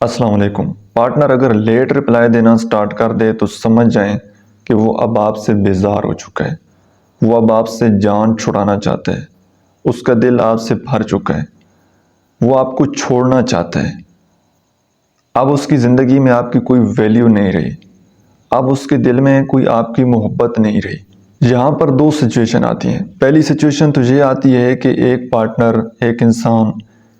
السلام علیکم۔ پارٹنر اگر لیٹ رپلائی دینا سٹارٹ کر دے تو سمجھ جائیں کہ وہ اب آپ سے بیزار ہو چکا ہے۔ وہ اب آپ سے جان چھڑانا چاہتا ہے۔ اس کا دل آپ سے بھر چکا ہے۔ وہ آپ کو چھوڑنا چاہتا ہے۔ اب اس کی زندگی میں آپ کی کوئی ویلیو نہیں رہی۔ اب اس کے دل میں کوئی آپ کی محبت نہیں رہی۔ یہاں پر دو سچویشن آتی ہیں۔ پہلی سچویشن تو یہ آتی ہے کہ ایک پارٹنر، ایک انسان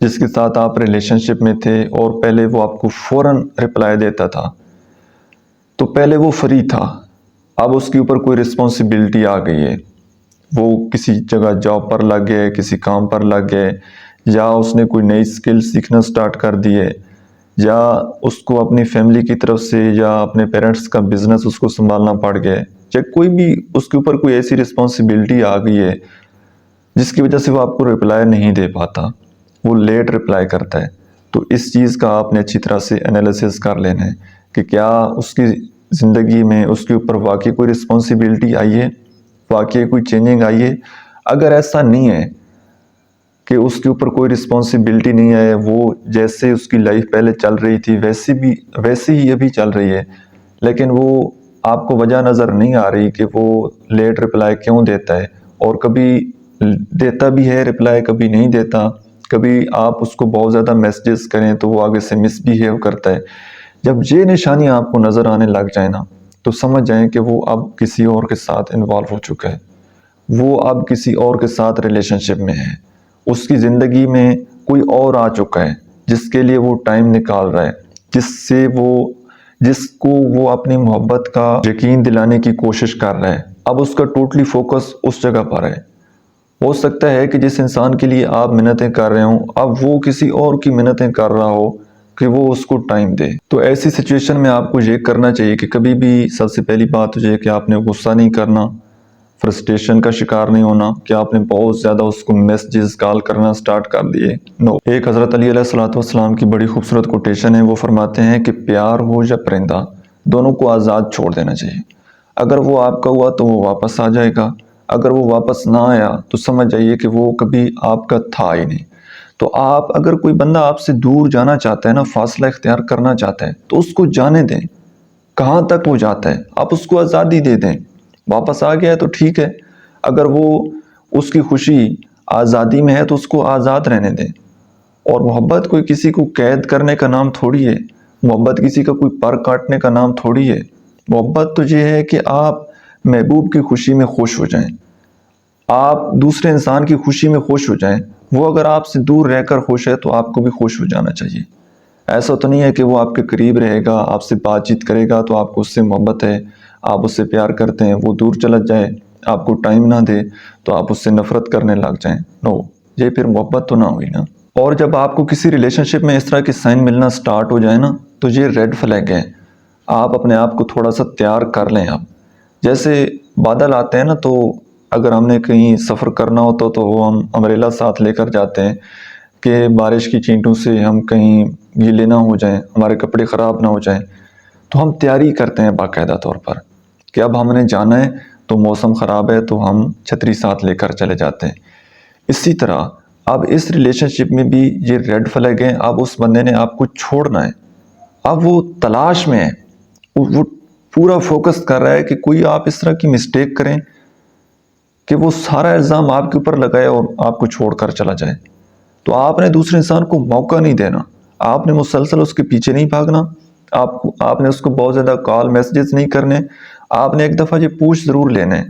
جس کے ساتھ آپ ریلیشن شپ میں تھے اور پہلے وہ آپ کو فوراً رپلائی دیتا تھا، تو پہلے وہ فری تھا۔ اب اس کے اوپر کوئی رسپانسبلٹی آ گئی ہے۔ وہ کسی جگہ جاب پر لگ گئے، کسی کام پر لگ گئے، یا اس نے کوئی نئی سکل سیکھنا سٹارٹ کر دیے، یا اس کو اپنی فیملی کی طرف سے یا اپنے پیرنٹس کا بزنس اس کو سنبھالنا پڑ گئے، یا کوئی بھی اس کے اوپر کوئی ایسی رسپانسبلٹی آ گئی ہے جس کی وجہ سے وہ آپ کو رپلائی نہیں دے پاتا، وہ لیٹ رپلائی کرتا ہے۔ تو اس چیز کا آپ نے اچھی طرح سے انالیسس کر لینا ہے کہ کیا اس کی زندگی میں اس کے اوپر واقعی کوئی رسپانسبلٹی آئی ہے، واقعی کوئی چینجنگ آئی ہے۔ اگر ایسا نہیں ہے کہ اس کے اوپر کوئی رسپانسبلٹی نہیں ہے، وہ جیسے اس کی لائف پہلے چل رہی تھی ویسے ہی ابھی چل رہی ہے، لیکن وہ آپ کو وجہ نظر نہیں آ رہی کہ وہ لیٹ رپلائی کیوں دیتا ہے، اور کبھی دیتا بھی ہے رپلائی، کبھی نہیں دیتا، کبھی آپ اس کو بہت زیادہ میسیجز کریں تو وہ آگے سے مس بیہیو کرتا ہے۔ جب یہ نشانیاں آپ کو نظر آنے لگ جائیں نا، تو سمجھ جائیں کہ وہ اب کسی اور کے ساتھ انوالو ہو چکا ہے، وہ اب کسی اور کے ساتھ ریلیشن شپ میں ہے، اس کی زندگی میں کوئی اور آ چکا ہے جس کے لیے وہ ٹائم نکال رہا ہے، جس کو وہ اپنی محبت کا یقین دلانے کی کوشش کر رہا ہے۔ اب اس کا ٹوٹلی فوکس اس جگہ پر ہے۔ ہو سکتا ہے کہ جس انسان کے لیے آپ منتیں کر رہے ہوں، اب وہ کسی اور کی منتیں کر رہا ہو کہ وہ اس کو ٹائم دے۔ تو ایسی سچویشن میں آپ کو یہ کرنا چاہیے کہ کبھی بھی سب سے پہلی بات تو یہ کہ آپ نے غصہ نہیں کرنا، فرسٹریشن کا شکار نہیں ہونا کہ آپ نے بہت زیادہ اس کو میسیجز کال کرنا سٹارٹ کر دیے۔ نو، ایک حضرت علی علیہ السلام کی بڑی خوبصورت کوٹیشن ہے۔ وہ فرماتے ہیں کہ پیار ہو یا پرندہ، دونوں کو آزاد چھوڑ دینا چاہیے۔ اگر وہ آپ کا ہوا تو وہ واپس آ جائے گا، اگر وہ واپس نہ آیا تو سمجھ جائیے کہ وہ کبھی آپ کا تھا ہی نہیں۔ تو آپ اگر کوئی بندہ آپ سے دور جانا چاہتا ہے نا، فاصلہ اختیار کرنا چاہتا ہے، تو اس کو جانے دیں۔ کہاں تک وہ جاتا ہے آپ اس کو آزادی دے دیں۔ واپس آ گیا ہے تو ٹھیک ہے، اگر وہ اس کی خوشی آزادی میں ہے تو اس کو آزاد رہنے دیں۔ اور محبت کوئی کسی کو قید کرنے کا نام تھوڑی ہے، محبت کسی کا کوئی پر کاٹنے کا نام تھوڑی ہے۔ محبت تو یہ ہے کہ آپ محبوب کی خوشی میں خوش ہو جائیں، آپ دوسرے انسان کی خوشی میں خوش ہو جائیں۔ وہ اگر آپ سے دور رہ کر خوش ہے تو آپ کو بھی خوش ہو جانا چاہیے۔ ایسا تو نہیں ہے کہ وہ آپ کے قریب رہے گا، آپ سے بات چیت کرے گا تو آپ کو اس سے محبت ہے، آپ اس سے پیار کرتے ہیں، وہ دور چلا جائے، آپ کو ٹائم نہ دے تو آپ اس سے نفرت کرنے لگ جائیں۔ نو، یہ پھر محبت تو نہ ہوئی نا۔ اور جب آپ کو کسی ریلیشن شپ میں اس طرح کے سائن ملنا سٹارٹ ہو جائے نا، تو یہ ریڈ فلیگ ہے۔ آپ اپنے آپ کو تھوڑا سا تیار کر لیں۔ آپ جیسے بادل آتے ہیں نا، تو اگر ہم نے کہیں سفر کرنا ہوتا تو وہ ہم امبریلا ساتھ لے کر جاتے ہیں کہ بارش کی چینٹوں سے ہم کہیں گیلے نہ ہو جائیں، ہمارے کپڑے خراب نہ ہو جائیں۔ تو ہم تیاری کرتے ہیں باقاعدہ طور پر کہ اب ہم نے جانا ہے تو موسم خراب ہے تو ہم چھتری ساتھ لے کر چلے جاتے ہیں۔ اسی طرح اب اس ریلیشن شپ میں بھی یہ ریڈ فلیگ ہے۔ اب اس بندے نے آپ کو چھوڑنا ہے، اب وہ تلاش میں ہے، وہ پورا فوکس کر رہا ہے کہ کوئی آپ اس طرح کی مسٹیک کریں کہ وہ سارا الزام آپ کے اوپر لگائے اور آپ کو چھوڑ کر چلا جائے۔ تو آپ نے دوسرے انسان کو موقع نہیں دینا، آپ نے مسلسل اس کے پیچھے نہیں بھاگنا، آپ نے اس کو بہت زیادہ کال میسیجز نہیں کرنے۔ آپ نے ایک دفعہ یہ پوچھ ضرور لینے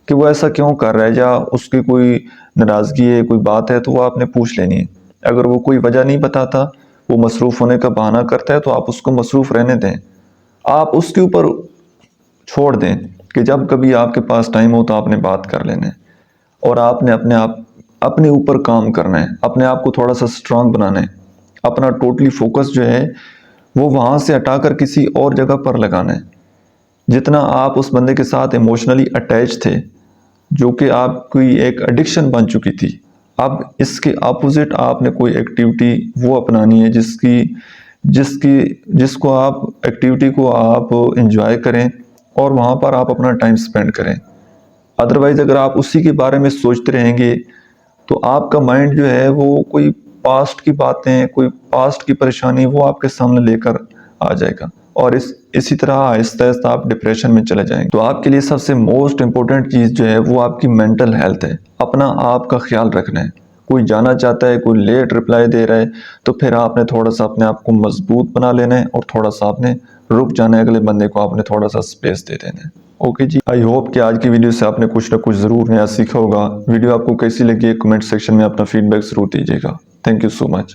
کہ وہ ایسا کیوں کر رہا ہے، یا اس کی کوئی ناراضگی ہے، کوئی بات ہے تو وہ آپ نے پوچھ لینی ہے۔ اگر وہ کوئی وجہ نہیں بتاتا، وہ مصروف ہونے کا بہانہ کرتا ہے، تو آپ اس کو مصروف رہنے دیں۔ آپ اس کے اوپر چھوڑ دیں کہ جب کبھی آپ کے پاس ٹائم ہو تو آپ نے بات کر لینا ہے، اور آپ نے اپنے اوپر کام کرنا ہے، اپنے آپ کو تھوڑا سا سٹرونگ بنانا ہے، اپنا ٹوٹلی فوکس جو ہے وہ وہاں سے ہٹا کر کسی اور جگہ پر لگانا ہے۔ جتنا آپ اس بندے کے ساتھ ایموشنلی اٹیچ تھے، جو کہ آپ کی ایک ایڈکشن بن چکی تھی، اب اس کے اپوزٹ آپ نے کوئی ایکٹیویٹی وہ اپنانی ہے جس کو آپ ایکٹیویٹی کو آپ انجوائے کریں اور وہاں پر آپ اپنا ٹائم سپینڈ کریں۔ ادروائز اگر آپ اسی کے بارے میں سوچتے رہیں گے تو آپ کا مائنڈ جو ہے وہ کوئی پاسٹ کی باتیں، کوئی پاسٹ کی پریشانی وہ آپ کے سامنے لے کر آ جائے گا، اور اسی طرح آہستہ آہستہ آپ ڈپریشن میں چلے جائیں گے۔ تو آپ کے لیے سب سے موسٹ امپورٹنٹ چیز جو ہے وہ آپ کی مینٹل ہیلتھ ہے، اپنا آپ کا خیال رکھنا ہے۔ کوئی جانا چاہتا ہے، کوئی لیٹ رپلائی دے رہا ہے، تو پھر آپ نے تھوڑا سا اپنے آپ کو مضبوط بنا لینا ہے، اور تھوڑا سا آپ نے رک جانا ہے، اگلے بندے کو آپ نے تھوڑا سا سپیس دے دینا ہے۔ اوکے جی، آئی ہوپ کہ آج کی ویڈیو سے آپ نے کچھ نہ کچھ ضرور نیا سیکھا ہوگا۔ ویڈیو آپ کو کیسی لگی ہے کمنٹ سیکشن میں اپنا فیڈ بیک ضرور دیجیے گا۔ Thank you so much.